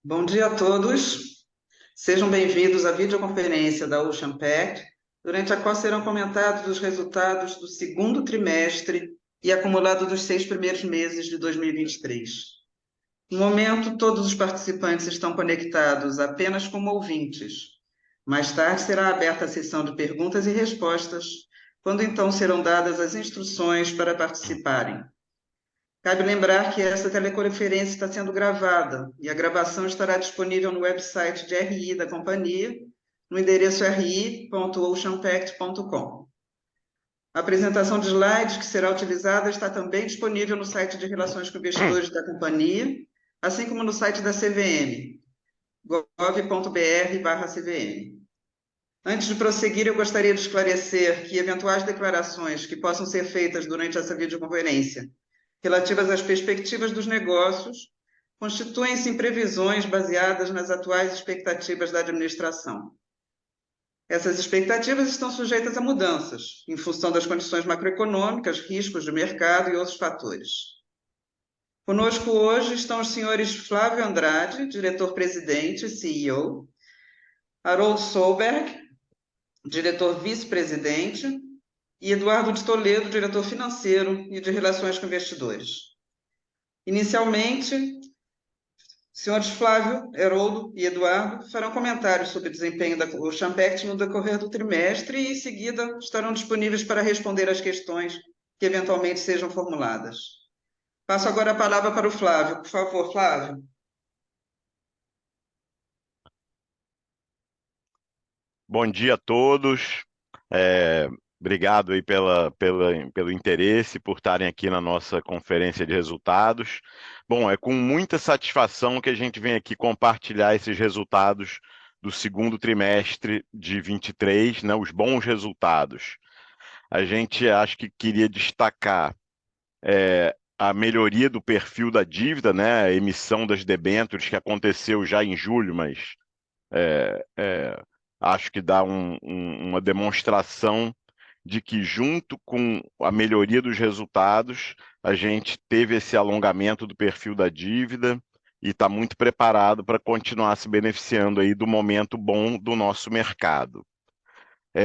Bom dia a todos. Sejam bem-vindos à videoconferência da Ocean Pact, durante a qual serão comentados os resultados do segundo trimestre e acumulado dos 6 primeiros meses de 2023. No momento, todos os participantes estão conectados apenas como ouvintes. Mais tarde será aberta a sessão de perguntas e respostas, quando então serão dadas as instruções para participarem. Cabe lembrar que essa teleconferência está sendo gravada e a gravação estará disponível no website de RI da companhia, no endereço ri.oceanpact.com. A apresentação de slides que será utilizada está também disponível no site de Relações com Investidores da companhia, assim como no site da CVM, gov.br/CVM. Antes de prosseguir, eu gostaria de esclarecer que eventuais declarações que possam ser feitas durante essa videoconferência relativas às perspectivas dos negócios constituem-se em previsões baseadas nas atuais expectativas da administração. Essas expectativas estão sujeitas a mudanças, em função das condições macroeconômicas, riscos de mercado e outros fatores. Conosco hoje estão os senhores Flávio Andrade, diretor-presidente e CEO, Harold Solberg, diretor vice-presidente, e Eduardo de Toledo, diretor financeiro e de Relações com Investidores. Inicialmente, senhores Flávio, Haroldo e Eduardo farão comentários sobre o desempenho da Ocean Pact no decorrer do trimestre e, em seguida, estarão disponíveis para responder às questões que eventualmente sejam formuladas. Passo agora a palavra para o Flávio. Por favor, Flávio. Bom dia a todos. Obrigado aí pelo interesse, por estarem aqui na nossa conferência de resultados. Bom, é com muita satisfação que a gente vem aqui compartilhar esses resultados do segundo trimestre de 23, né, os bons resultados. A gente acho que queria destacar a melhoria do perfil da dívida, né, a emissão das debêntures que aconteceu já em julho, mas acho que dá uma demonstração de que, junto com a melhoria dos resultados, a gente teve esse alongamento do perfil da dívida e está muito preparado para continuar se beneficiando aí do momento bom do nosso mercado.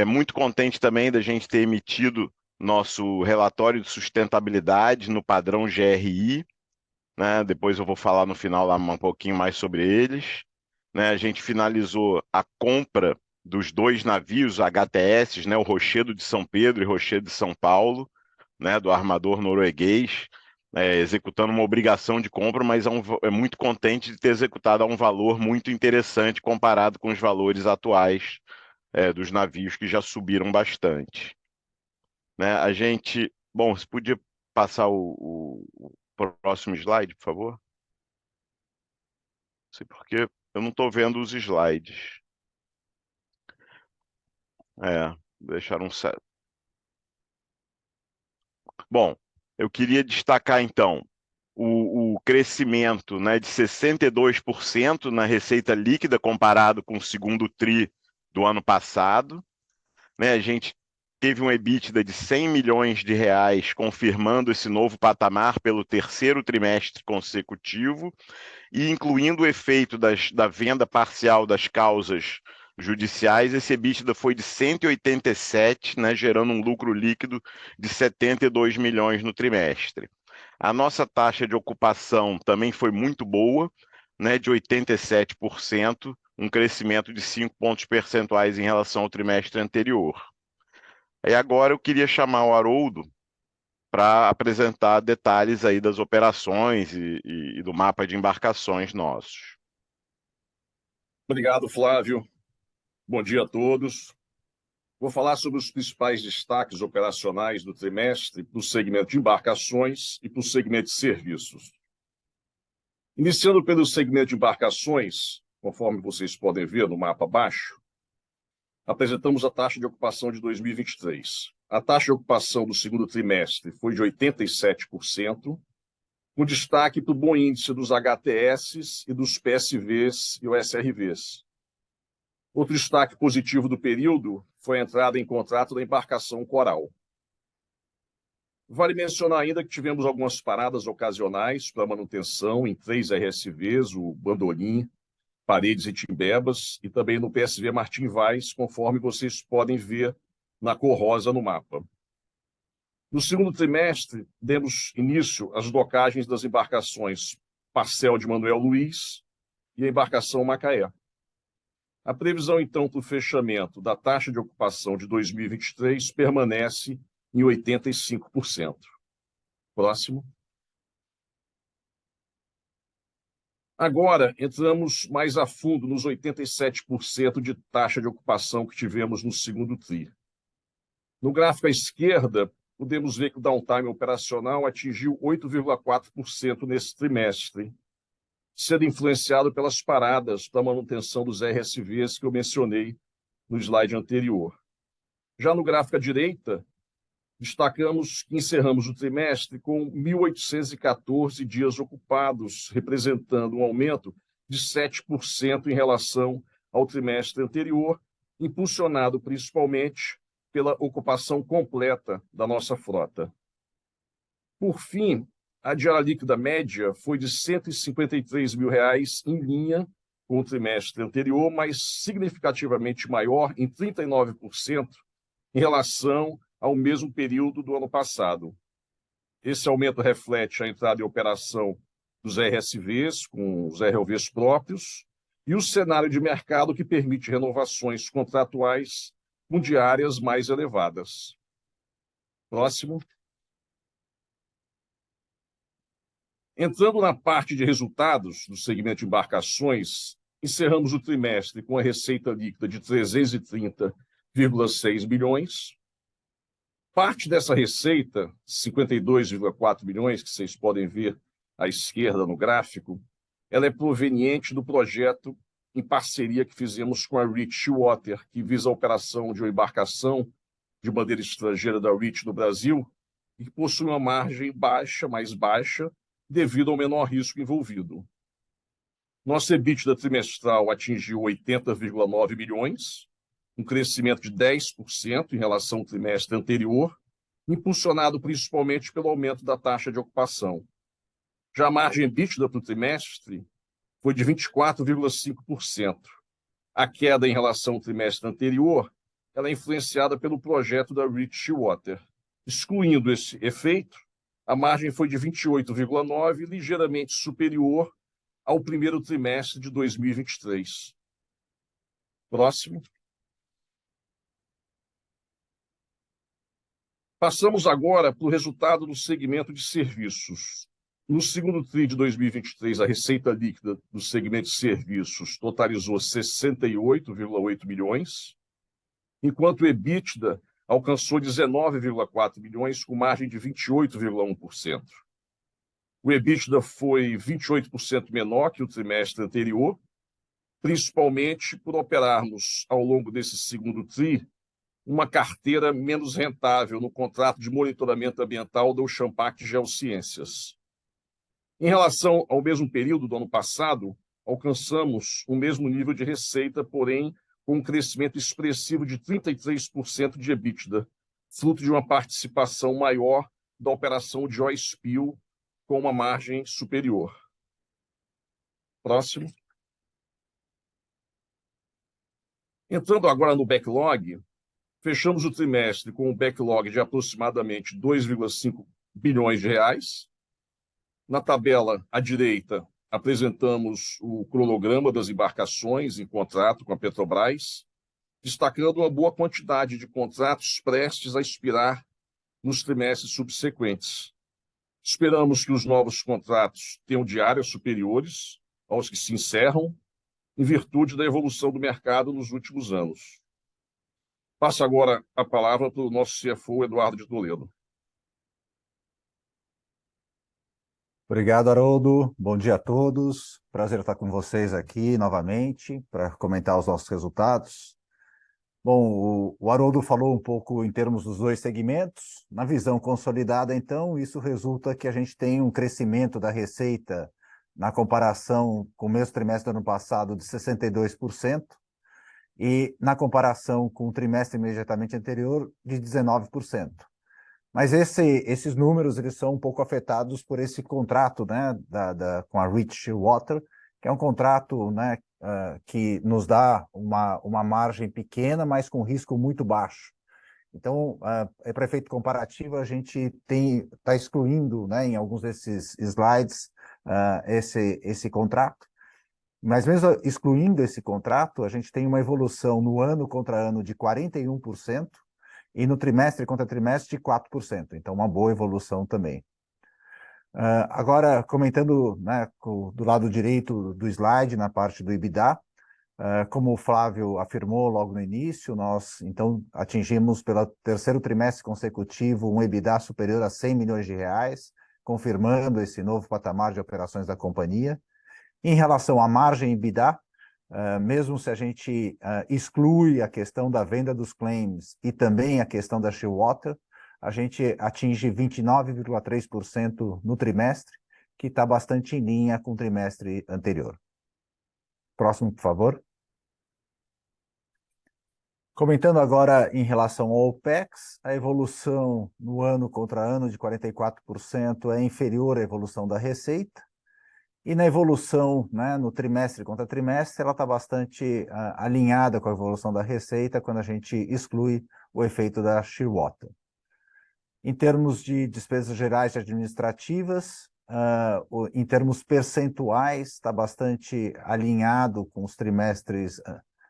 Muito contente também da gente ter emitido nosso relatório de sustentabilidade no padrão GRI, né? Depois eu vou falar no final lá um pouquinho mais sobre eles. Né? A gente finalizou a compra dos 2 navios HTS, né? O Rochedo de São Pedro e Rochedo de São Paulo, né? Do armador norueguês, executando uma obrigação de compra, mas é muito contente de ter executado a um valor muito interessante comparado com os valores atuais dos navios que já subiram bastante. Né? A gente, bom, você podia passar o próximo slide, por favor? Não sei porque eu não estou vendo os slides. Deixaram certo. Bom, eu queria destacar então o crescimento, né, de 62% na receita líquida comparado com o segundo tri do ano passado. Né? A gente teve um EBITDA de 100 milhões de reais, confirmando esse novo patamar pelo terceiro trimestre consecutivo e incluindo o efeito da venda parcial das causas judiciais, esse EBITDA foi de 187, né, gerando um lucro líquido de 72 milhões no trimestre. A nossa taxa de ocupação também foi muito boa, né, de 87%, um crescimento de 5 pontos percentuais em relação ao trimestre anterior. E agora eu queria chamar o Haroldo para apresentar detalhes aí das operações e do mapa de embarcações nossos. Obrigado, Flávio. Bom dia a todos. Vou falar sobre os principais destaques operacionais do trimestre para o segmento de embarcações e para o segmento de serviços. Iniciando pelo segmento de embarcações, conforme vocês podem ver no mapa abaixo, apresentamos a taxa de ocupação de 2023. A taxa de ocupação do segundo trimestre foi de 87%, com destaque para o bom índice dos HTS e dos PSVs e OSRVs. Outro destaque positivo do período foi a entrada em contrato da embarcação Coral. Vale mencionar ainda que tivemos algumas paradas ocasionais para manutenção em 3 RSVs, o Bandolim Paredes e Timbebas, e também no PSV Martim Vaz, conforme vocês podem ver na cor rosa no mapa. No segundo trimestre, demos início às docagens das embarcações Parcel de Manuel Luiz e a embarcação Macaé. A previsão, então, para o fechamento da taxa de ocupação de 2023 permanece em 85%. Próximo. Agora, entramos mais a fundo nos 87% de taxa de ocupação que tivemos no segundo TRI. No gráfico à esquerda, podemos ver que o downtime operacional atingiu 8,4% nesse trimestre, sendo influenciado pelas paradas da manutenção dos RSVs que eu mencionei no slide anterior. Já no gráfico à direita, destacamos que encerramos o trimestre com 1.814 dias ocupados, representando um aumento de 7% em relação ao trimestre anterior, impulsionado principalmente pela ocupação completa da nossa frota. Por fim, a diária líquida média foi de R$ 153 mil em linha com o trimestre anterior, mas significativamente maior, em 39%, em relação ao mesmo período do ano passado. Esse aumento reflete a entrada em operação dos RSVs, com os ROVs próprios, e o cenário de mercado que permite renovações contratuais com diárias mais elevadas. Próximo. Entrando na parte de resultados do segmento de embarcações, encerramos o trimestre com a receita líquida de 330,6 milhões. Parte dessa receita, 52,4 milhões, que vocês podem ver à esquerda no gráfico, ela é proveniente do projeto em parceria que fizemos com a Rich Water, que visa a operação de uma embarcação de bandeira estrangeira da Rich no Brasil e que possui uma margem baixa, mais baixa, devido ao menor risco envolvido. Nosso EBITDA trimestral atingiu 80,9 milhões, um crescimento de 10% em relação ao trimestre anterior, impulsionado principalmente pelo aumento da taxa de ocupação. Já a margem EBITDA para o trimestre foi de 24,5%. A queda em relação ao trimestre anterior ela é influenciada pelo projeto da Rich Water. Excluindo esse efeito, a margem foi de 28,9%, ligeiramente superior ao primeiro trimestre de 2023. Próximo. Passamos agora para o resultado do segmento de serviços. No segundo TRI de 2023, a receita líquida do segmento de serviços totalizou 68,8 milhões, enquanto o EBITDA alcançou 19,4 milhões, com margem de 28,1%. O EBITDA foi 28% menor que o trimestre anterior, principalmente por operarmos, ao longo desse segundo TRI, uma carteira menos rentável no contrato de monitoramento ambiental da Ocean Pact Geociências. Em relação ao mesmo período do ano passado, alcançamos o mesmo nível de receita, porém com um crescimento expressivo de 33% de EBITDA, fruto de uma participação maior da operação de oil spill com uma margem superior. Próximo. Entrando agora no backlog, fechamos o trimestre com um backlog de aproximadamente 2,5 bilhões de reais. Na tabela à direita, apresentamos o cronograma das embarcações em contrato com a Petrobras, destacando uma boa quantidade de contratos prestes a expirar nos trimestres subsequentes. Esperamos que os novos contratos tenham diárias superiores aos que se encerram, em virtude da evolução do mercado nos últimos anos. Passo agora a palavra para o nosso CFO, Eduardo de Toledo. Obrigado, Haroldo. Bom dia a todos. Prazer estar com vocês aqui novamente para comentar os nossos resultados. Bom, o Haroldo falou um pouco em termos dos dois segmentos. Na visão consolidada, então, isso resulta que a gente tem um crescimento da receita na comparação com o mesmo trimestre do ano passado de 62% e na comparação com o trimestre imediatamente anterior de 19%. Mas esses números eles são um pouco afetados por esse contrato, né, com a Rich Water, que é um contrato, né, que nos dá uma margem pequena, mas com risco muito baixo. Então, para efeito comparativo, a gente está excluindo, né, em alguns desses slides esse contrato, mas mesmo excluindo esse contrato, a gente tem uma evolução no ano contra ano de 41% e no trimestre contra trimestre de 4%. Então, uma boa evolução também. Agora, comentando, né, do lado direito do slide, na parte do EBITDA, como o Flávio afirmou logo no início, nós, então, atingimos pelo terceiro trimestre consecutivo um EBITDA superior a 100 milhões de reais, confirmando esse novo patamar de operações da companhia. Em relação à margem EBITDA, mesmo se a gente exclui a questão da venda dos claims e também a questão da Shearwater, a gente atinge 29,3% no trimestre, que está bastante em linha com o trimestre anterior. Próximo, por favor. Comentando agora em relação ao OPEX, a evolução no ano contra ano de 44% é inferior à evolução da receita, e na evolução, né, no trimestre contra trimestre, ela está bastante alinhada com a evolução da receita quando a gente exclui o efeito da Shearwater. Em termos de despesas gerais e administrativas, em termos percentuais, está bastante alinhado com os trimestres,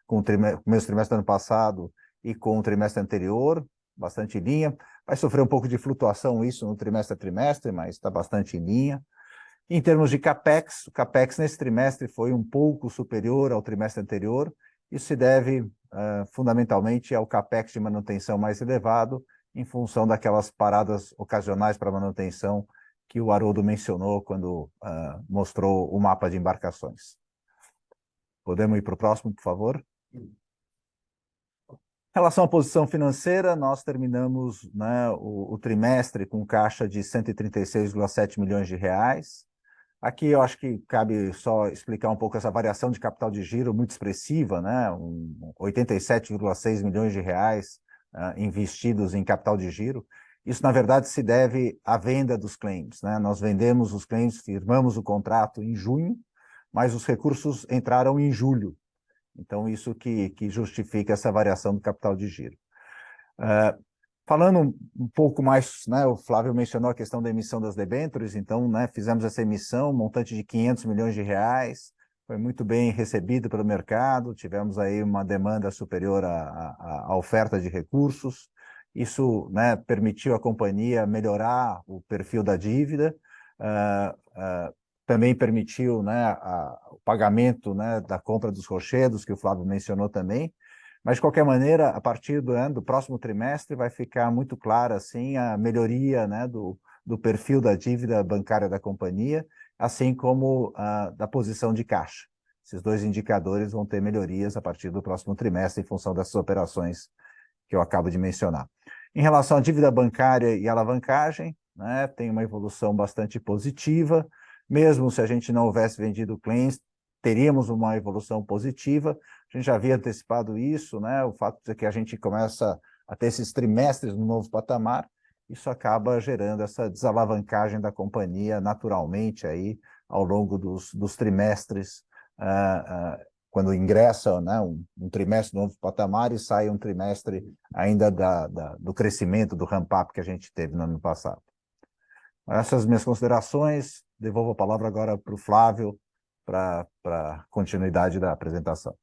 com o mesmo trimestre do ano passado e com o trimestre anterior, bastante em linha. Vai sofrer um pouco de flutuação isso no trimestre a trimestre, mas está bastante em linha. Em termos de CAPEX, o CAPEX nesse trimestre foi um pouco superior ao trimestre anterior. Isso se deve fundamentalmente ao CAPEX de manutenção mais elevado, em função daquelas paradas ocasionais para manutenção que o Haroldo mencionou quando mostrou o mapa de embarcações. Podemos ir para o próximo, por favor? Em relação à posição financeira, nós terminamos, né, o trimestre com caixa de 136,7 milhões de reais. Aqui eu acho que cabe só explicar um pouco essa variação de capital de giro muito expressiva, né? 87,6 milhões de reais investidos em capital de giro. Isso, na verdade, se deve à venda dos claims, né? Nós vendemos os claims, firmamos o contrato em junho, mas os recursos entraram em julho. Então, isso que justifica essa variação do capital de giro. Falando um pouco mais, né, o Flávio mencionou a questão da emissão das debêntures, então, né, fizemos essa emissão, montante de 500 milhões de reais, foi muito bem recebido pelo mercado, tivemos aí uma demanda superior à oferta de recursos, isso, né, permitiu à companhia melhorar o perfil da dívida, também permitiu, né, o pagamento, né, da compra dos rochedos, que o Flávio mencionou também. Mas, de qualquer maneira, a partir do próximo trimestre vai ficar muito clara assim, a melhoria, né, do perfil da dívida bancária da companhia, assim como da posição de caixa. Esses dois indicadores vão ter melhorias a partir do próximo trimestre, em função dessas operações que eu acabo de mencionar. Em relação à dívida bancária e alavancagem, né, tem uma evolução bastante positiva. Mesmo se a gente não houvesse vendido claims, teríamos uma evolução positiva. A gente já havia antecipado isso, né? O fato de que a gente começa a ter esses trimestres no novo patamar, isso acaba gerando essa desalavancagem da companhia naturalmente aí ao longo dos trimestres, quando ingressa, né, um trimestre no novo patamar e sai um trimestre ainda do crescimento, do ramp-up que a gente teve no ano passado. Essas minhas considerações, devolvo a palavra agora para o Flávio, para a continuidade da apresentação.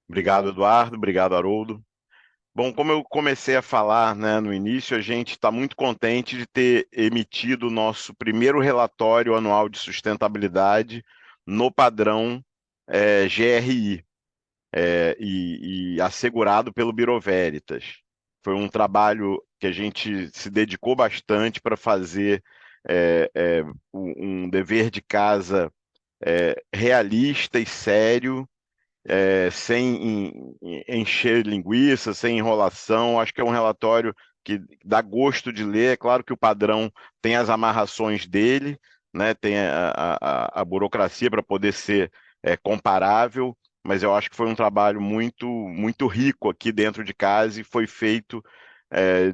Obrigado, Eduardo. Obrigado, Haroldo. Bom, como eu comecei a falar, né, no início, a gente está muito contente de ter emitido o nosso primeiro relatório anual de sustentabilidade no padrão GRI e assegurado pelo Bureau Veritas. Foi um trabalho que a gente se dedicou bastante para fazer um dever de casa realista e sério, sem encher linguiça, sem enrolação. Acho que é um relatório que dá gosto de ler. É claro que o padrão tem as amarrações dele, né? Tem a burocracia para poder ser comparável, mas eu acho que foi um trabalho muito, muito rico aqui dentro de casa e foi feito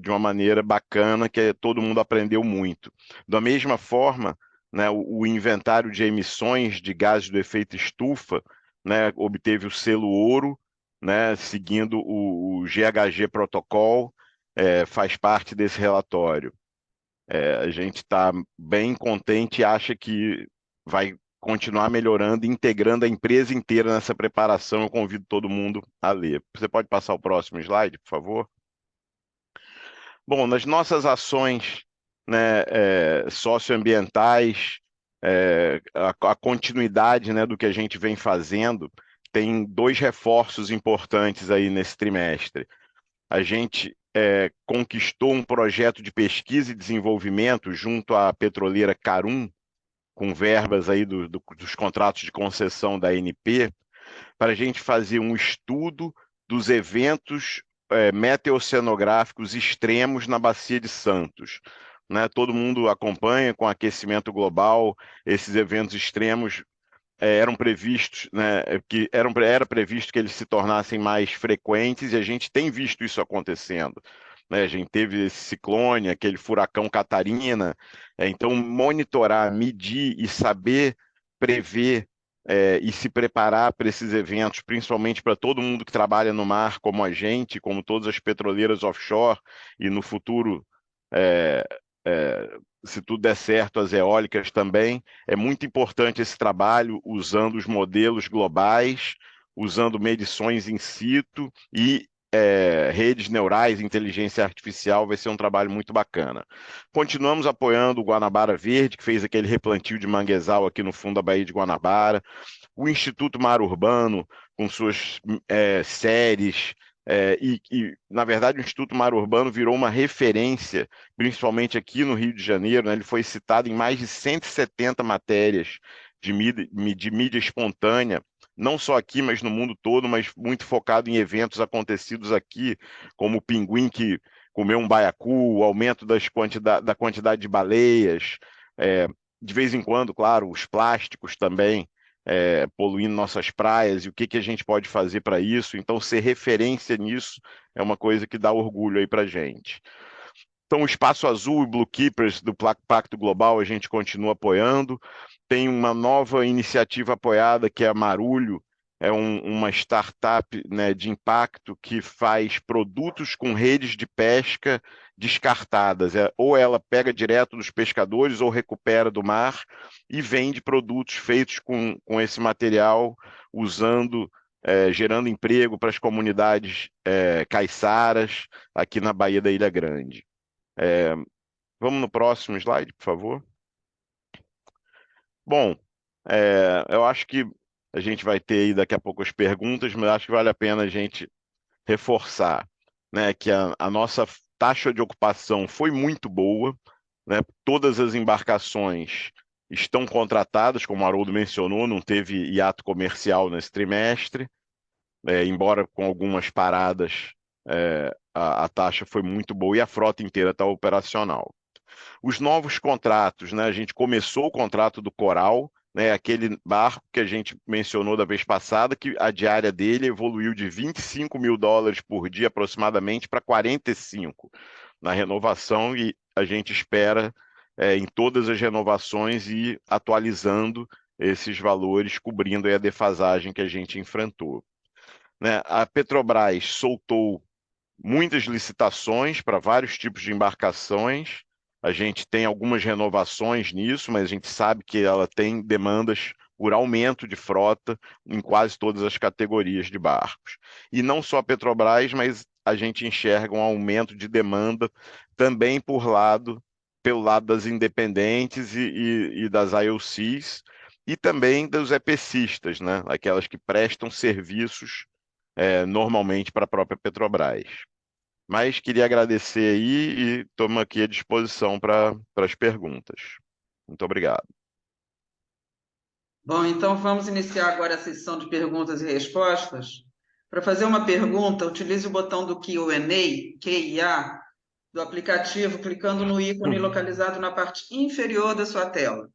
de uma maneira bacana, que todo mundo aprendeu muito. Da mesma forma, né, o inventário de emissões de gases do efeito estufa, né, obteve o selo ouro, né, seguindo o GHG Protocol, faz parte desse relatório. A gente está bem contente e acha que vai continuar melhorando, integrando a empresa inteira nessa preparação. Eu convido todo mundo a ler. Você pode passar o próximo slide, por favor? Bom, nas nossas ações, né, socioambientais, a continuidade, né, do que a gente vem fazendo, tem 2 reforços importantes aí nesse trimestre. A gente conquistou um projeto de pesquisa e desenvolvimento junto à petroleira Carum, com verbas aí dos contratos de concessão da ANP, para a gente fazer um estudo dos eventos meteoceanográficos extremos na Bacia de Santos. Né? Todo mundo acompanha com aquecimento global, esses eventos extremos eram previstos, né, era previsto que eles se tornassem mais frequentes, e a gente tem visto isso acontecendo. Né? A gente teve esse ciclone, aquele furacão Catarina, então monitorar, medir e saber prever e se preparar para esses eventos, principalmente para todo mundo que trabalha no mar, como a gente, como todas as petroleiras offshore, e no futuro, é, se tudo der certo, as eólicas também. É muito importante esse trabalho usando os modelos globais, usando medições in situ e redes neurais, inteligência artificial, vai ser um trabalho muito bacana. Continuamos apoiando o Guanabara Verde, que fez aquele replantio de manguezal aqui no fundo da Baía de Guanabara, o Instituto Mar Urbano, com suas séries, na verdade, o Instituto Mar Urbano virou uma referência, principalmente aqui no Rio de Janeiro, né? Ele foi citado em mais de 170 matérias de mídia espontânea, não só aqui, mas no mundo todo, mas muito focado em eventos acontecidos aqui, como o pinguim que comeu um baiacu, o aumento da quantidade de baleias, de vez em quando, claro, os plásticos também, poluindo nossas praias, e o que a gente pode fazer para isso. Então, ser referência nisso é uma coisa que dá orgulho aí para a gente. Então, o Espaço Azul e Blue Keepers do Pacto Global a gente continua apoiando. Tem uma nova iniciativa apoiada que é a Marulho, uma startup, né, de impacto que faz produtos com redes de pesca descartadas. Ou ela pega direto dos pescadores ou recupera do mar e vende produtos feitos com esse material, usando, gerando emprego para as comunidades caiçaras aqui na Baía da Ilha Grande. Vamos no próximo slide, por favor. Bom, eu acho que a gente vai ter aí daqui a pouco as perguntas, mas acho que vale a pena a gente reforçar, né, que a nossa taxa de ocupação foi muito boa, né? Todas as embarcações estão contratadas, como o Haroldo mencionou, não teve hiato comercial nesse trimestre, embora com algumas paradas, a taxa foi muito boa e a frota inteira está operacional. Os novos contratos, né? A gente começou o contrato do Coral, né? Aquele barco que a gente mencionou da vez passada, que a diária dele evoluiu de $25 mil por dia aproximadamente para 45 na renovação, e a gente espera em todas as renovações ir atualizando esses valores, cobrindo aí a defasagem que a gente enfrentou. Né? A Petrobras soltou muitas licitações para vários tipos de embarcações. A gente tem algumas renovações nisso, mas a gente sabe que ela tem demandas por aumento de frota em quase todas as categorias de barcos. E não só a Petrobras, mas a gente enxerga um aumento de demanda também pelo lado das independentes e das IOCs, e também dos EPCistas, né? Aquelas que prestam serviços normalmente para a própria Petrobras. Mas queria agradecer aí e estou aqui à disposição para as perguntas. Muito obrigado. Bom, então vamos iniciar agora a sessão de perguntas e respostas. Para fazer uma pergunta, utilize o botão do Q&A, QIA, do aplicativo, clicando no ícone localizado na parte inferior da sua tela.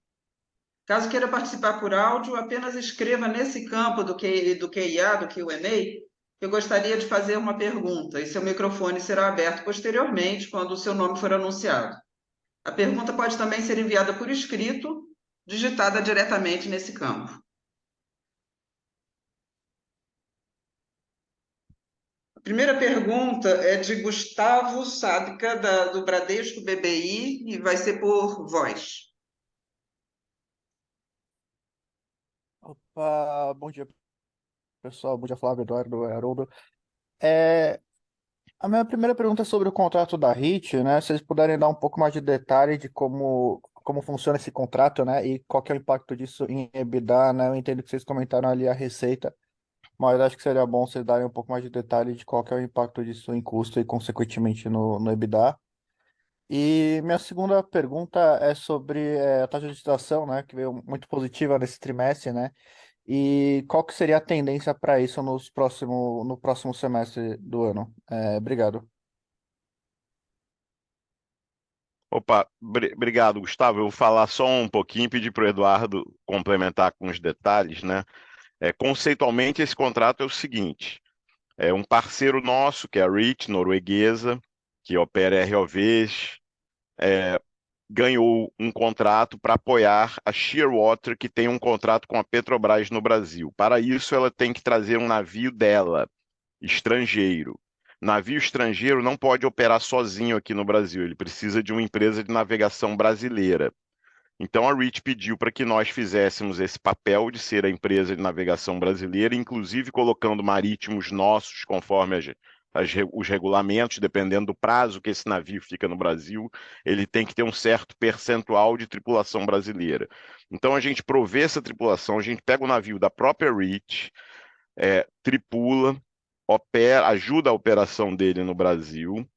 Caso queira participar por áudio, apenas escreva nesse campo do QIA, do Q&A, eu gostaria de fazer uma pergunta, e seu microfone será aberto posteriormente, quando o seu nome for anunciado. A pergunta pode também ser enviada por escrito, digitada diretamente nesse campo. A primeira pergunta é de Gustavo Sadka, do Bradesco BBI, e vai ser por voz. Opa, bom dia, pessoal. Bom dia, Flávio, Eduardo, Haroldo. É, a minha primeira pergunta é sobre o contrato da RIT, né? Se vocês puderem dar um pouco mais de detalhe de como funciona esse contrato, né? E qual que é o impacto disso em EBITDA, né? Eu entendo que vocês comentaram ali a receita, mas acho que seria bom vocês darem um pouco mais de detalhe de qual que é o impacto disso em custo e, consequentemente, no EBITDA. E minha segunda pergunta é sobre a taxa de licitação, né? Que veio muito positiva nesse trimestre, né? E qual que seria a tendência para isso no próximo semestre do ano? Obrigado. Opa, obrigado, Gustavo. Eu vou falar só um pouquinho, pedir para o Eduardo complementar com os detalhes, né? Conceitualmente, esse contrato é o seguinte: é um parceiro nosso, que é a REIT, norueguesa, que opera ROVs, ganhou um contrato para apoiar a Shearwater, que tem um contrato com a Petrobras no Brasil. Para isso, ela tem que trazer um navio dela, estrangeiro. Navio estrangeiro não pode operar sozinho aqui no Brasil, ele precisa de uma empresa de navegação brasileira. Então a REIT pediu para que nós fizéssemos esse papel de ser a empresa de navegação brasileira, inclusive colocando marítimos nossos, conforme os regulamentos, dependendo do prazo que esse navio fica no Brasil, ele tem que ter um certo percentual de tripulação brasileira. Então a gente provê essa tripulação, a gente pega o navio da própria REIT, tripula, ajuda a operação dele no Brasil,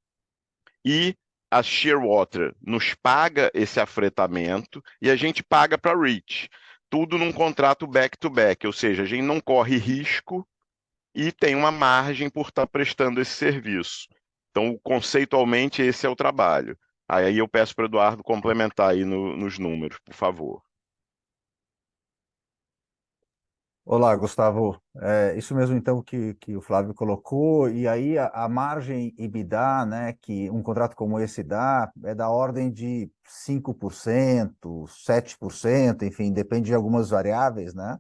e a Shearwater nos paga esse afretamento e a gente paga para a REIT. Tudo num contrato back-to-back, ou seja, a gente não corre risco e tem uma margem por estar prestando esse serviço. Então, conceitualmente, esse é o trabalho. Aí eu peço para o Eduardo complementar aí nos números, por favor. Olá, Gustavo. Isso mesmo então que o Flávio colocou, e aí a margem EBITDA, né, que um contrato como esse dá, é da ordem de 5%, 7%, enfim, depende de algumas variáveis, né?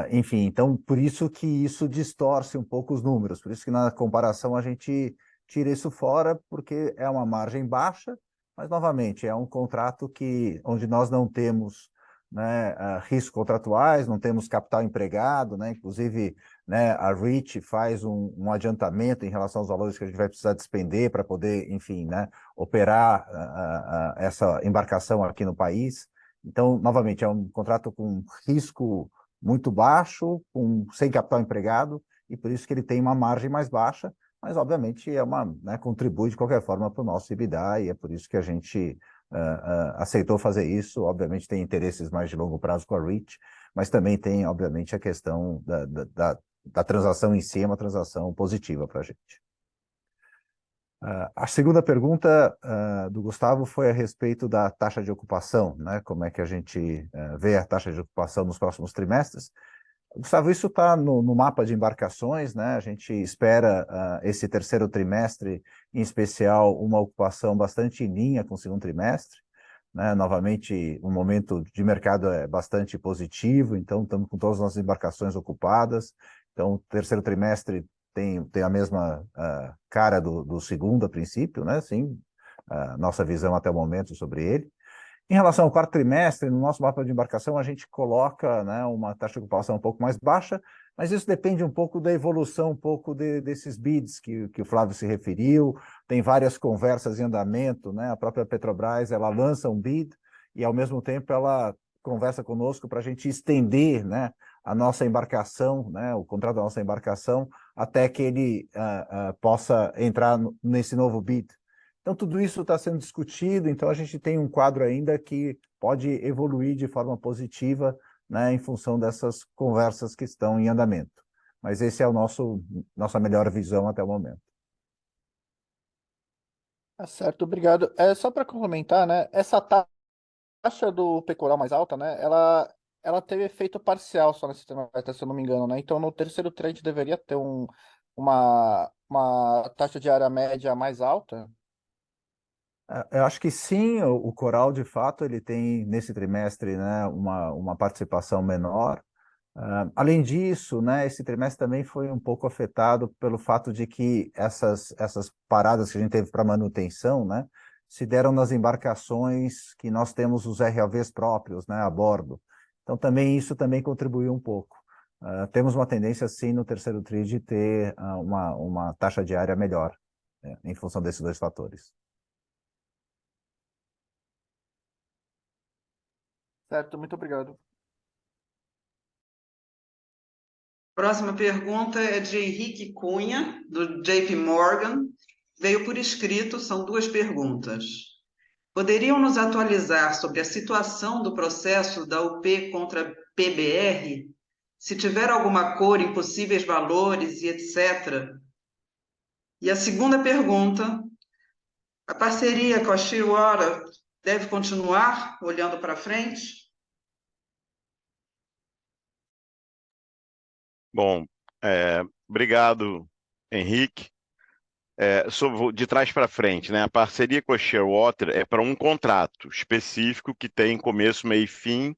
Enfim, então por isso que isso distorce um pouco os números, por isso que na comparação a gente tira isso fora, porque é uma margem baixa, mas novamente é um contrato onde nós não temos, né, riscos contratuais, não temos capital empregado, né, inclusive, né, a REIT faz um adiantamento em relação aos valores que a gente vai precisar despender para poder, enfim, né, operar essa embarcação aqui no país. Então, novamente, é um contrato com risco muito baixo, sem capital empregado, e por isso que ele tem uma margem mais baixa, mas obviamente né, contribui de qualquer forma para o nosso EBITDA, e é por isso que a gente aceitou fazer isso. Obviamente tem interesses mais de longo prazo com a REIT, mas também tem, obviamente, a questão da transação em si, é uma transação positiva para a gente. A segunda pergunta do Gustavo foi a respeito da taxa de ocupação, né? Como é que a gente vê a taxa de ocupação nos próximos trimestres. Gustavo, isso está no mapa de embarcações, né? A gente espera esse terceiro trimestre, em especial, uma ocupação bastante em linha com o segundo trimestre, né? Novamente, o momento de mercado é bastante positivo, então estamos com todas as nossas embarcações ocupadas. Então, o terceiro trimestre tem a mesma cara do segundo, a princípio, né? Sim, nossa visão até o momento sobre ele. Em relação ao quarto trimestre, no nosso mapa de embarcação, a gente coloca, né, uma taxa de ocupação um pouco mais baixa, mas isso depende um pouco da evolução, um pouco desses bids que o Flávio se referiu. Tem várias conversas em andamento, né? A própria Petrobras, ela lança um bid e, ao mesmo tempo, ela conversa conosco para a gente estender, né, a nossa embarcação, né, o contrato da nossa embarcação, até que ele possa entrar nesse novo bid. Então, tudo isso está sendo discutido, então a gente tem um quadro ainda que pode evoluir de forma positiva, né, em função dessas conversas que estão em andamento. Mas esse é nossa melhor visão até o momento. Tá certo, obrigado. Só para complementar, né? Essa taxa do pecuário mais alta, né? Ela teve efeito parcial só nesse trimestre, se eu não me engano, né? Então, no terceiro trade deveria ter uma taxa diária média mais alta. Eu acho que sim, o coral, de fato, ele tem, nesse trimestre, né, uma participação menor. Além disso, né, esse trimestre também foi um pouco afetado pelo fato de que essas paradas que a gente teve para manutenção, né, se deram nas embarcações que nós temos os ROVs próprios, né, a bordo. Então, também isso também contribuiu um pouco. Temos uma tendência, sim, no terceiro TRI de ter uma taxa diária melhor, né, em função desses dois fatores. Certo, muito obrigado. Próxima pergunta é de Henrique Cunha, do JP Morgan. Veio por escrito, são duas perguntas. Poderiam nos atualizar sobre a situação do processo da UP contra PBR? Se tiver alguma cor em possíveis valores e etc. E a segunda pergunta, a parceria com a Shearwater deve continuar olhando para frente? Bom, obrigado, Henrique. De trás para frente, né? A parceria com a Shearwater é para um contrato específico que tem começo, meio e fim.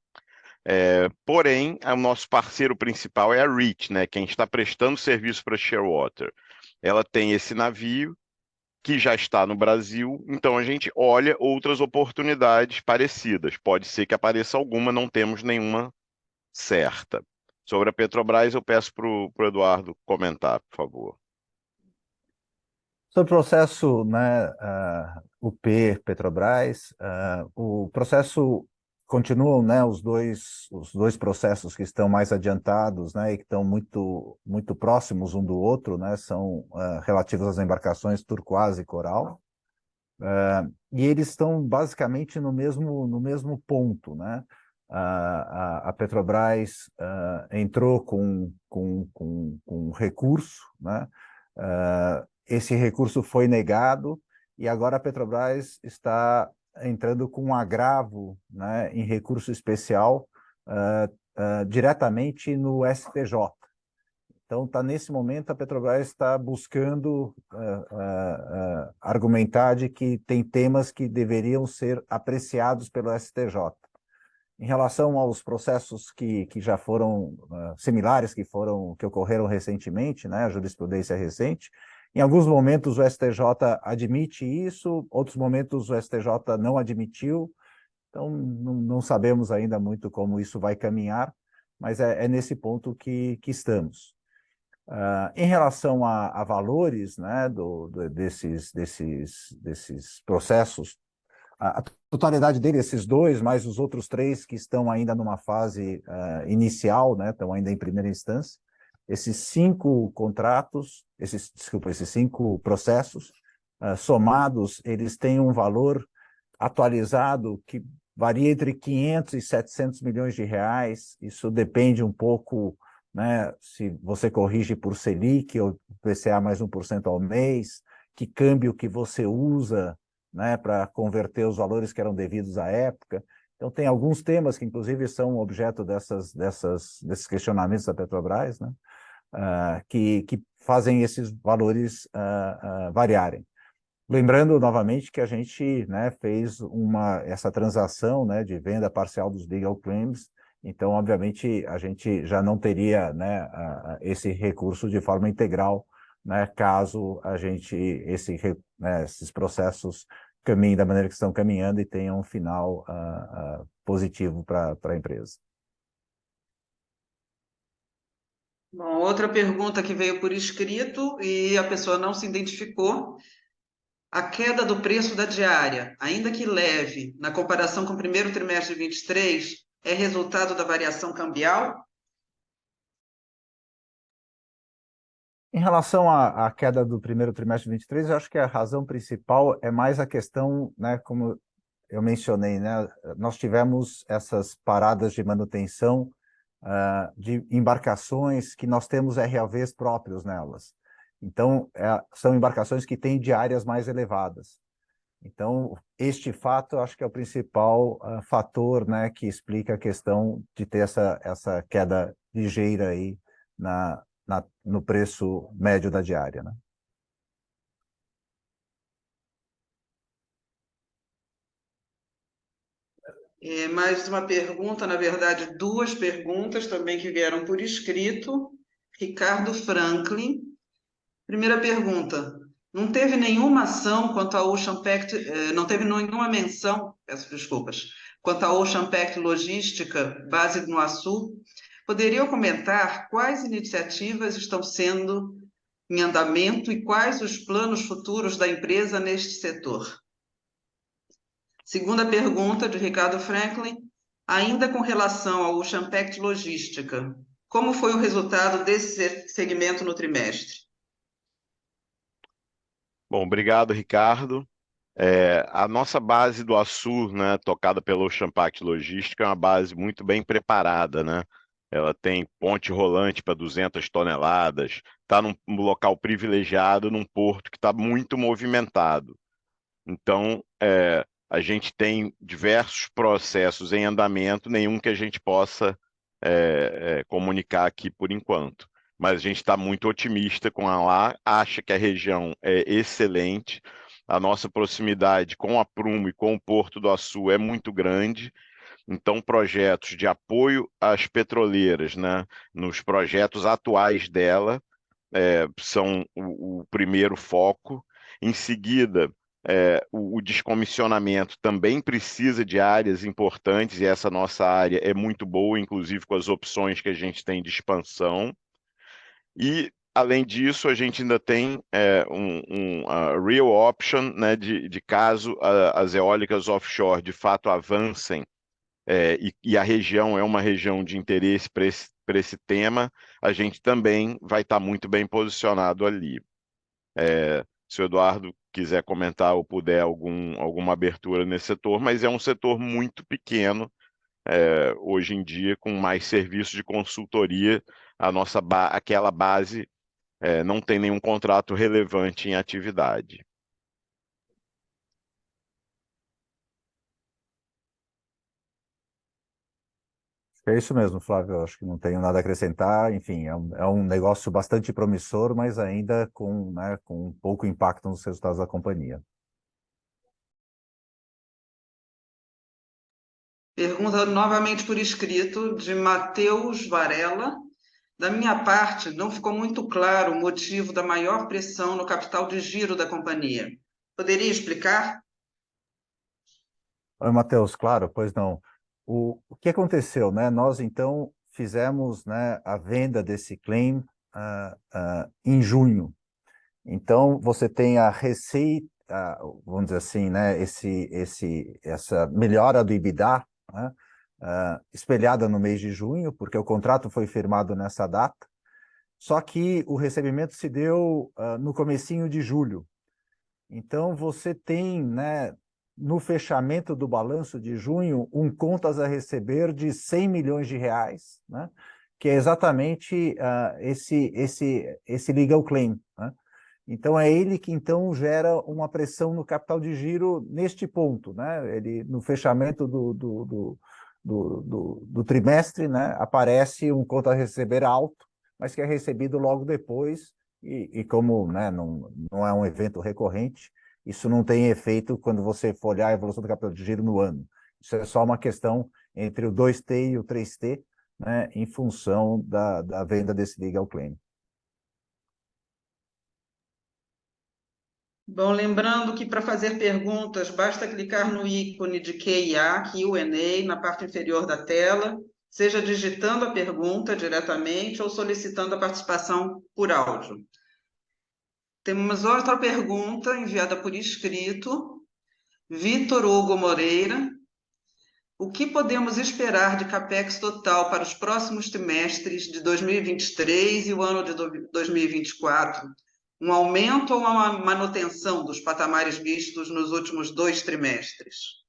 Porém, o nosso parceiro principal é a Reach, né? Quem está prestando serviço para a Shearwater. Ela tem esse navio que já está no Brasil, então a gente olha outras oportunidades parecidas. Pode ser que apareça alguma, não temos nenhuma certa. Sobre a Petrobras, eu peço para o Eduardo comentar, por favor. Sobre o processo, né, UP, Petrobras, o processo continuam, né, os dois processos que estão mais adiantados, né, e que estão muito próximos um do outro, né, são relativos às embarcações Turquoise e Coral, e eles estão basicamente no mesmo ponto, né. A Petrobras entrou com recurso, né, esse recurso foi negado e agora a Petrobras está entrando com um agravo, né, em recurso especial diretamente no STJ. Então, nesse momento, a Petrobras está buscando argumentar de que tem temas que deveriam ser apreciados pelo STJ. Em relação aos processos que já foram similares, que ocorreram recentemente, né, a jurisprudência recente, em alguns momentos o STJ admite isso, outros momentos o STJ não admitiu, então não sabemos ainda muito como isso vai caminhar, mas é nesse ponto que estamos. Em relação a valores, né, desses processos, a totalidade deles, esses dois, mais os outros três que estão ainda numa fase inicial, né, estão ainda em primeira instância, esses 5 contratos, esses 5 processos, somados, eles têm um valor atualizado que varia entre 500 e 700 milhões de reais, isso depende um pouco, né, se você corrige por Selic ou PCA mais 1% ao mês, que câmbio que você usa, né, para converter os valores que eram devidos à época. Então, tem alguns temas que, inclusive, são objeto desses questionamentos da Petrobras, né, que fazem esses valores variarem. Lembrando, novamente, que a gente, né, fez essa transação, né, de venda parcial dos legal claims, então, obviamente, a gente já não teria, né, esse recurso de forma integral, né, caso esses processos caminhem da maneira que estão caminhando e tenham um final positivo para a empresa. Bom, outra pergunta que veio por escrito e a pessoa não se identificou. A queda do preço da diária, ainda que leve, na comparação com o primeiro trimestre de 23, é resultado da variação cambial? Em relação à queda do primeiro trimestre de 23, eu acho que a razão principal é mais a questão, né, como eu mencionei, né, nós tivemos essas paradas de manutenção de embarcações que nós temos RAVs próprios nelas. Então, são embarcações que têm diárias mais elevadas. Então, este fato, eu acho que é o principal fator, né, que explica a questão de ter essa queda ligeira aí no preço médio da diária, né? Mais uma pergunta, na verdade, duas perguntas também que vieram por escrito. Ricardo Franklin. Primeira pergunta: não teve nenhuma ação quanto ao Ocean Pact, não teve nenhuma menção, peço desculpas, quanto ao Ocean Pact Logística, base no Açu. Poderiam comentar quais iniciativas estão sendo em andamento e quais os planos futuros da empresa neste setor? Segunda pergunta, de Ricardo Franklin, ainda com relação ao Ocean Pact Logística, como foi o resultado desse segmento no trimestre? Bom, obrigado, Ricardo. A nossa base do Açu, né, tocada pelo Ocean Pact Logística, é uma base muito bem preparada, né? Ela tem ponte rolante para 200 toneladas, está num local privilegiado, num porto que está muito movimentado. Então, a gente tem diversos processos em andamento, nenhum que a gente possa comunicar aqui por enquanto. Mas a gente está muito otimista com a lá, acha que a região é excelente, a nossa proximidade com a Prumo e com o Porto do Açu é muito grande, então projetos de apoio às petroleiras, né, nos projetos atuais dela, são o primeiro foco. Em seguida, o descomissionamento também precisa de áreas importantes, e essa nossa área é muito boa, inclusive com as opções que a gente tem de expansão. E, além disso, a gente ainda tem a real option, né, de caso as eólicas offshore de fato avancem, e a região é uma região de interesse para esse tema, a gente também vai estar muito bem posicionado ali. Se o Eduardo quiser comentar ou puder alguma abertura nesse setor, mas é um setor muito pequeno, hoje em dia, com mais serviços de consultoria, aquela base não tem nenhum contrato relevante em atividade. É isso mesmo, Flávio. Eu acho que não tenho nada a acrescentar. Enfim, é um negócio bastante promissor, mas ainda com, né, com um pouco impacto nos resultados da companhia. Pergunta novamente por escrito, de Matheus Varela. Da minha parte, não ficou muito claro o motivo da maior pressão no capital de giro da companhia. Poderia explicar? Oi, Matheus, claro, pois não. O que aconteceu, né? Nós, então, fizemos, né, a venda desse claim em junho. Então, você tem a receita, vamos dizer assim, né, essa melhora do EBITDA, né, espelhada no mês de junho, porque o contrato foi firmado nessa data, só que o recebimento se deu no comecinho de julho. Então, você tem, né, no fechamento do balanço de junho, um contas a receber de 100 milhões de reais, né, que é exatamente esse legal claim, né? Então, é ele que, então, gera uma pressão no capital de giro neste ponto, né? Ele, no fechamento do trimestre, né, aparece um conta a receber alto, mas que é recebido logo depois, e como, né, não é um evento recorrente, isso não tem efeito quando você for olhar a evolução do capital de giro no ano. Isso é só uma questão entre o 2T e o 3T, né, em função da venda desse legal claim. Bom, lembrando que para fazer perguntas, basta clicar no ícone de Q&A, Q&A, na parte inferior da tela, seja digitando a pergunta diretamente ou solicitando a participação por áudio. Temos outra pergunta enviada por escrito, Vitor Hugo Moreira. O que podemos esperar de CAPEX total para os próximos trimestres de 2023 e o ano de 2024? Um aumento ou uma manutenção dos patamares vistos nos últimos 2 trimestres?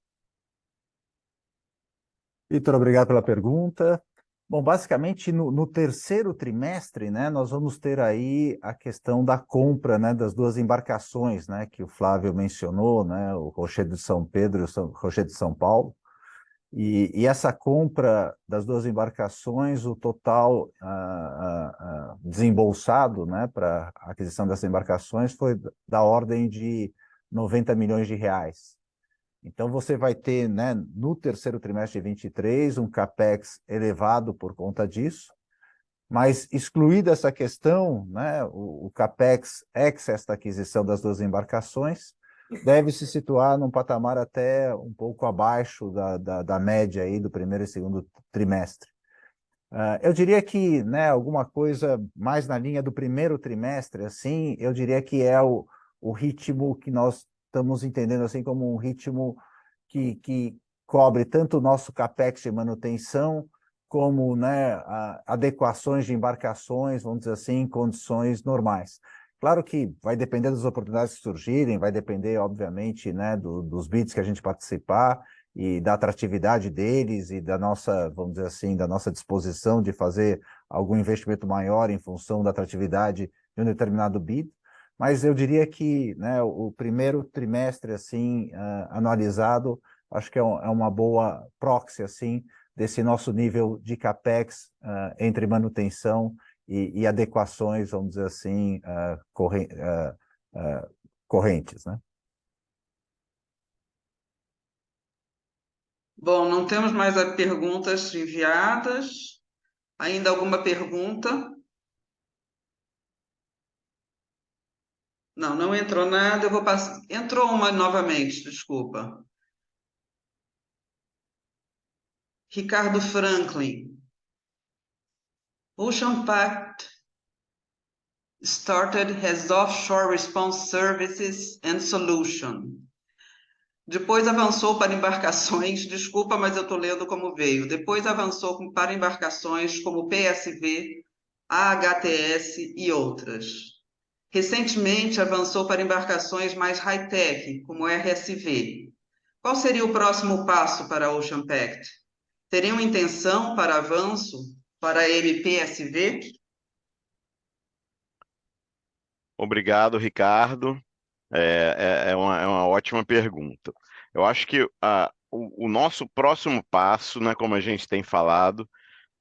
Vitor, obrigado pela pergunta. Bom, basicamente, no terceiro trimestre, né, nós vamos ter aí a questão da compra, né, das duas embarcações, né, que o Flávio mencionou, né, o Rochedo de São Pedro e o Rochedo de São Paulo. E essa compra das duas embarcações, o total desembolsado, né, para a aquisição dessas embarcações foi da ordem de 90 milhões de reais. Então, você vai ter, né, no terceiro trimestre de 23, um CAPEX elevado por conta disso, mas excluída essa questão, né, o CAPEX ex esta aquisição das duas embarcações deve se situar num patamar até um pouco abaixo da média aí do primeiro e segundo trimestre. Eu diria que, né, alguma coisa mais na linha do primeiro trimestre, assim, eu diria que é o ritmo que nós estamos entendendo assim como um ritmo que cobre tanto o nosso CAPEX de manutenção, como, né, adequações de embarcações, vamos dizer assim, em condições normais. Claro que vai depender das oportunidades que surgirem, vai depender, obviamente, né, dos bids que a gente participar e da atratividade deles e da nossa, vamos dizer assim, da nossa disposição de fazer algum investimento maior em função da atratividade de um determinado bid. Mas eu diria que, né, o primeiro trimestre, assim, anualizado, acho que é uma boa proxy, assim, desse nosso nível de CAPEX entre manutenção e adequações, vamos dizer assim, correntes, né? Bom, não temos mais perguntas enviadas. Ainda alguma pergunta? Não, não entrou nada. Eu vou passar. Entrou uma novamente, desculpa. Ricardo Franklin. Ocean Pact started as offshore response services and solution. Depois avançou para embarcações, desculpa, mas eu estou lendo como veio. Depois avançou para embarcações como PSV, AHTS e outras. Recentemente avançou para embarcações mais high-tech, como RSV. Qual seria o próximo passo para a Ocean Pact? Teriam intenção para avanço para a MPSV? Obrigado, Ricardo. É uma ótima pergunta. Eu acho que o nosso próximo passo, né, como a gente tem falado,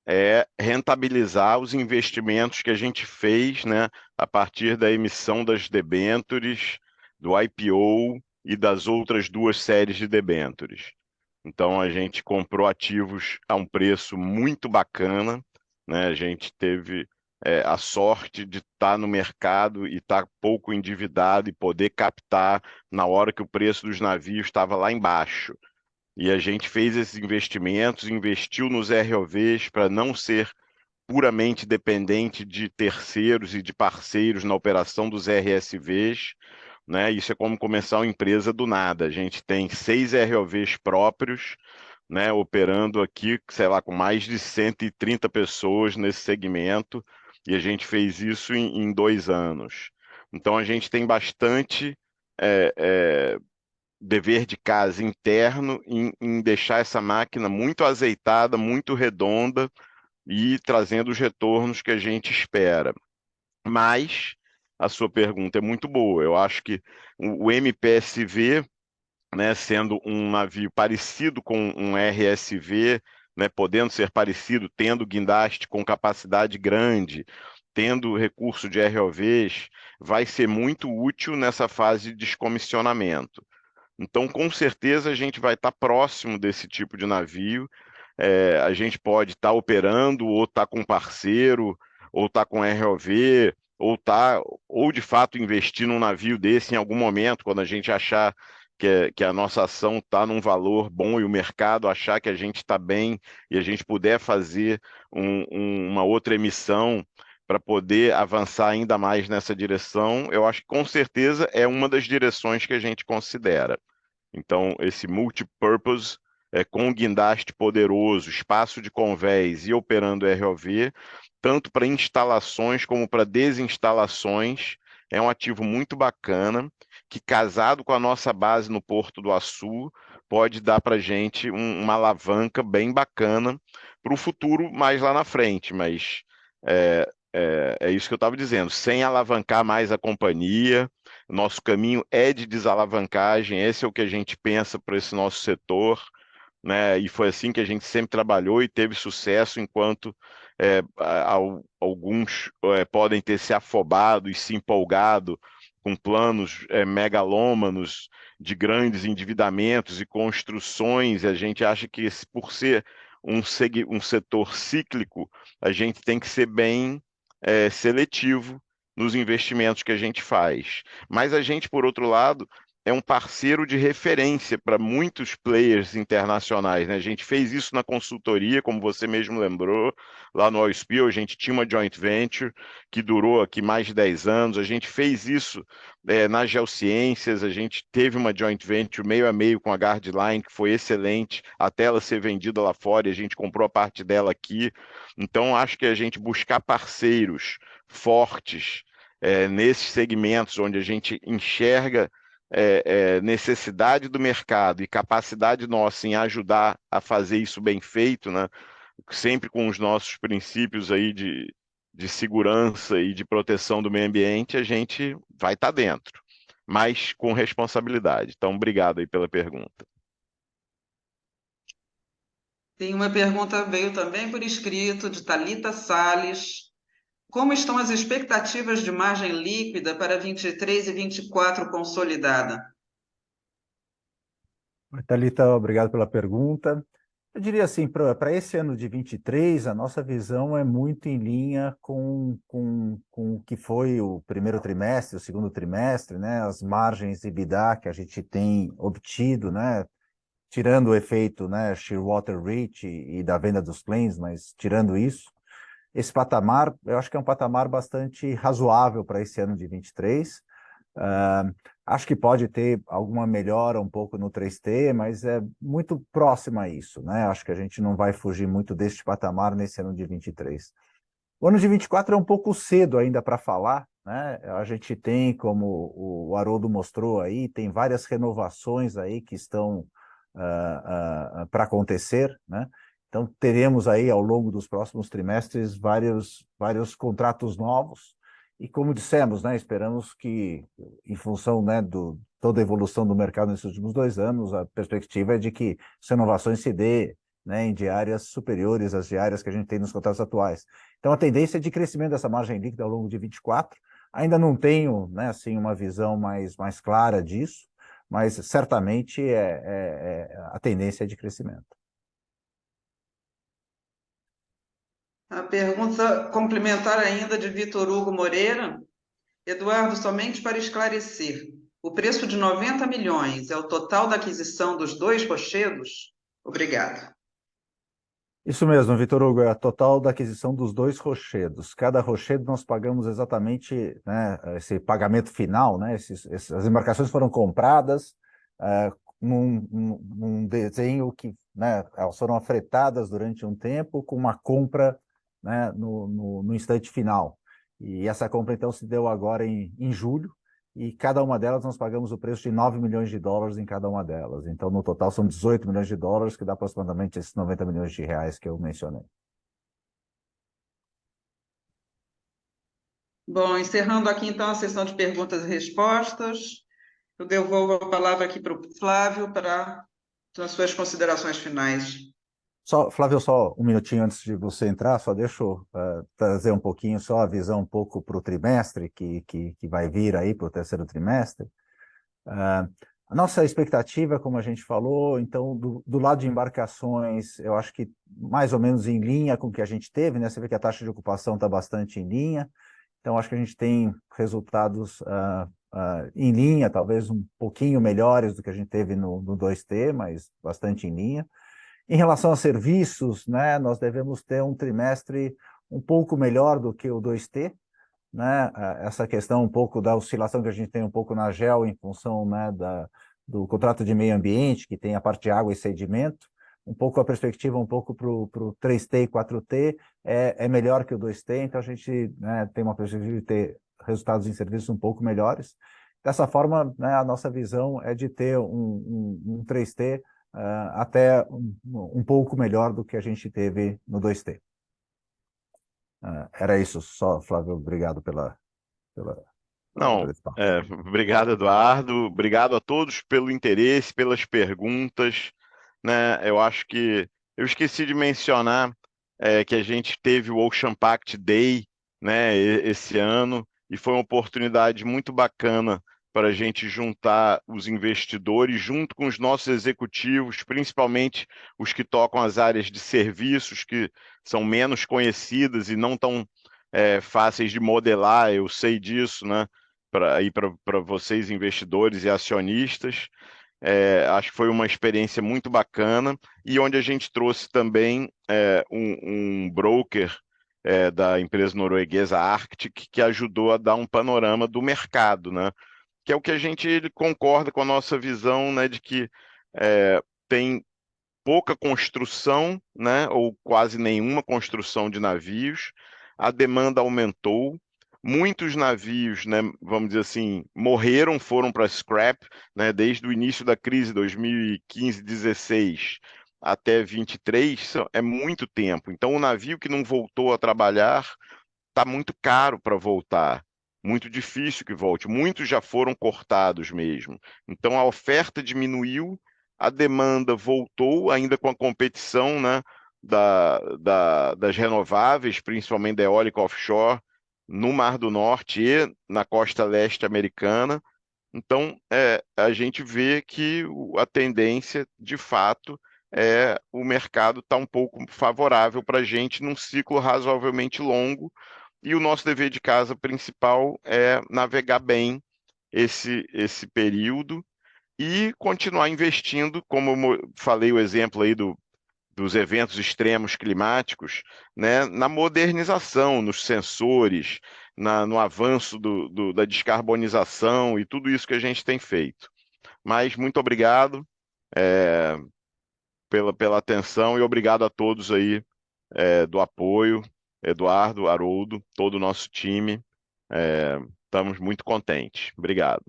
é rentabilizar os investimentos que a gente fez, né, a partir da emissão das debêntures, do IPO e das outras duas séries de debêntures. Então, a gente comprou ativos a um preço muito bacana, né? A gente teve a sorte de estar no mercado e estar pouco endividado e poder captar na hora que o preço dos navios estava lá embaixo. E a gente fez esses investimentos, investiu nos ROVs para não ser puramente dependente de terceiros e de parceiros na operação dos RSVs, né? Isso é como começar uma empresa do nada. A gente tem 6 ROVs próprios, né, operando aqui, sei lá, com mais de 130 pessoas nesse segmento, e a gente fez isso em 2 anos. Então a gente tem bastante dever de casa interno em deixar essa máquina muito azeitada, muito redonda e trazendo os retornos que a gente espera. Mas a sua pergunta é muito boa. Eu acho que o MPSV, né, sendo um navio parecido com um RSV, né, podendo ser parecido, tendo guindaste com capacidade grande, tendo recurso de ROVs, vai ser muito útil nessa fase de descomissionamento. Então, com certeza, a gente vai estar próximo desse tipo de navio. A gente pode estar operando, ou estar com parceiro, ou estar com ROV, ou de fato investir num navio desse em algum momento, quando a gente achar que a nossa ação está num valor bom e o mercado achar que a gente está bem e a gente puder fazer uma outra emissão para poder avançar ainda mais nessa direção, eu acho que com certeza é uma das direções que a gente considera. Então, esse multipurpose, com guindaste poderoso, espaço de convés e operando ROV, tanto para instalações como para desinstalações, é um ativo muito bacana, que casado com a nossa base no Porto do Açu, pode dar para a gente uma alavanca bem bacana para o futuro mais lá na frente, mas é isso que eu estava dizendo, sem alavancar mais a companhia, nosso caminho é de desalavancagem, esse é o que a gente pensa para esse nosso setor, né? E foi assim que a gente sempre trabalhou e teve sucesso, enquanto alguns podem ter se afobado e se empolgado com planos megalômanos de grandes endividamentos e construções, e a gente acha que por ser um setor cíclico, a gente tem que ser bem seletivo nos investimentos que a gente faz. Mas a gente, por outro lado, é um parceiro de referência para muitos players internacionais, né? A gente fez isso na consultoria, como você mesmo lembrou, lá no Oilspill, a gente tinha uma joint venture que durou aqui mais de 10 anos, a gente fez isso nas geociências, a gente teve uma joint venture meio a meio com a Guardline, que foi excelente, até ela ser vendida lá fora, e a gente comprou a parte dela aqui. Então, acho que a gente buscar parceiros fortes nesses segmentos onde a gente enxerga necessidade do mercado e capacidade nossa em ajudar a fazer isso bem feito, né? Sempre com os nossos princípios aí de segurança e de proteção do meio ambiente, a gente vai estar dentro, mas com responsabilidade. Então, obrigado aí pela pergunta. Tem uma pergunta, veio também por escrito, de Thalita Salles. Como estão as expectativas de margem líquida para 23 e 24 consolidada? Thalita, obrigado pela pergunta. Eu diria assim, para esse ano de 23, a nossa visão é muito em linha com o que foi o primeiro trimestre, o segundo trimestre, né? As margens EBITDA que a gente tem obtido, né? Tirando o efeito, né, Shearwater Reach e da venda dos planes, mas tirando isso, esse patamar, eu acho que é um patamar bastante razoável para esse ano de 23. Acho que pode ter alguma melhora um pouco no 3T, mas é muito próximo a isso, né? Acho que a gente não vai fugir muito deste patamar nesse ano de 23. O ano de 24 é um pouco cedo ainda para falar, né? A gente tem, como o Haroldo mostrou aí, tem várias renovações aí que estão para acontecer, né? Então, teremos aí, ao longo dos próximos trimestres, vários contratos novos, e como dissemos, né, esperamos que, em função, né, toda a evolução do mercado nesses últimos 2 anos, a perspectiva é de que as renovações se dê, né, em diárias superiores às diárias que a gente tem nos contratos atuais. Então, a tendência é de crescimento dessa margem líquida ao longo de 24. Ainda não tenho, né, assim, uma visão mais clara disso, mas certamente a tendência é de crescimento. A pergunta complementar ainda de Vitor Hugo Moreira. Eduardo, somente para esclarecer, o preço de 90 milhões é o total da aquisição dos 2 rochedos? Obrigado. Isso mesmo, Vitor Hugo, é a total da aquisição dos 2 rochedos. Cada rochedo nós pagamos exatamente, né, esse pagamento final, né, as embarcações foram compradas num desenho que, né, elas foram afretadas durante um tempo com uma compra, né, no instante final. E essa compra, então, se deu agora em julho, e cada uma delas nós pagamos o preço de 9 milhões de dólares em cada uma delas. Então, no total, são 18 milhões de dólares, que dá aproximadamente esses 90 milhões de reais que eu mencionei. Bom, encerrando aqui então a sessão de perguntas e respostas, eu devolvo a palavra aqui para o Flávio para as suas considerações finais. Flávio, só um minutinho antes de você entrar, só deixa eu trazer um pouquinho, só a visão um pouco para o trimestre que vai vir aí, para o terceiro trimestre. A nossa expectativa, como a gente falou, então, do lado de embarcações, eu acho que mais ou menos em linha com o que a gente teve, né? Você vê que a taxa de ocupação está bastante em linha, então acho que a gente tem resultados em linha, talvez um pouquinho melhores do que a gente teve no 2T, mas bastante em linha. Em relação a serviços, né, nós devemos ter um trimestre um pouco melhor do que o 2T, né? Essa questão um pouco da oscilação que a gente tem um pouco na GEL em função, né, do contrato de meio ambiente, que tem a parte de água e sedimento, um pouco a perspectiva um pouco para o 3T e 4T é melhor que o 2T, então a gente, né, tem uma perspectiva de ter resultados em serviços um pouco melhores. Dessa forma, né, a nossa visão é de ter um 3T até um pouco melhor do que a gente teve no 2T. Era isso só, Flávio, obrigado pela Não, obrigado, Eduardo. Obrigado a todos pelo interesse, pelas perguntas, né? Eu acho que eu esqueci de mencionar que a gente teve o Ocean Pact Day, né, esse ano, e foi uma oportunidade muito bacana para a gente juntar os investidores junto com os nossos executivos, principalmente os que tocam as áreas de serviços, que são menos conhecidas e não tão fáceis de modelar, eu sei disso, né? Para vocês, investidores e acionistas. Acho que foi uma experiência muito bacana, e onde a gente trouxe também um broker da empresa norueguesa Arctic, que ajudou a dar um panorama do mercado, né? Que é o que ele concorda com a nossa visão, né, de que tem pouca construção, né, ou quase nenhuma construção de navios, a demanda aumentou, muitos navios, né, vamos dizer assim, morreram, foram para scrap, né, desde o início da crise 2015-16 até 23, é muito tempo. Então, o navio que não voltou a trabalhar está muito caro para voltar, muito difícil que volte. Muitos já foram cortados mesmo. Então a oferta diminuiu, a demanda voltou, ainda com a competição, né, das renováveis, principalmente da eólica offshore, no Mar do Norte e na costa leste americana. Então, a gente vê que a tendência, de fato, o mercado está um pouco favorável para a gente num ciclo razoavelmente longo, e o nosso dever de casa principal é navegar bem esse período e continuar investindo, como eu falei o exemplo aí dos eventos extremos climáticos, né, na modernização, nos sensores, no avanço da descarbonização e tudo isso que a gente tem feito. Mas muito obrigado pela atenção, e obrigado a todos aí do apoio, Eduardo, Haroldo, todo o nosso time. Estamos muito contentes. Obrigado.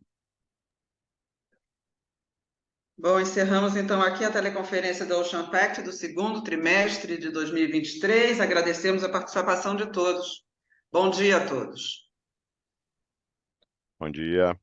Bom, encerramos então aqui a teleconferência da Ocean Pact do segundo trimestre de 2023. Agradecemos a participação de todos. Bom dia a todos. Bom dia.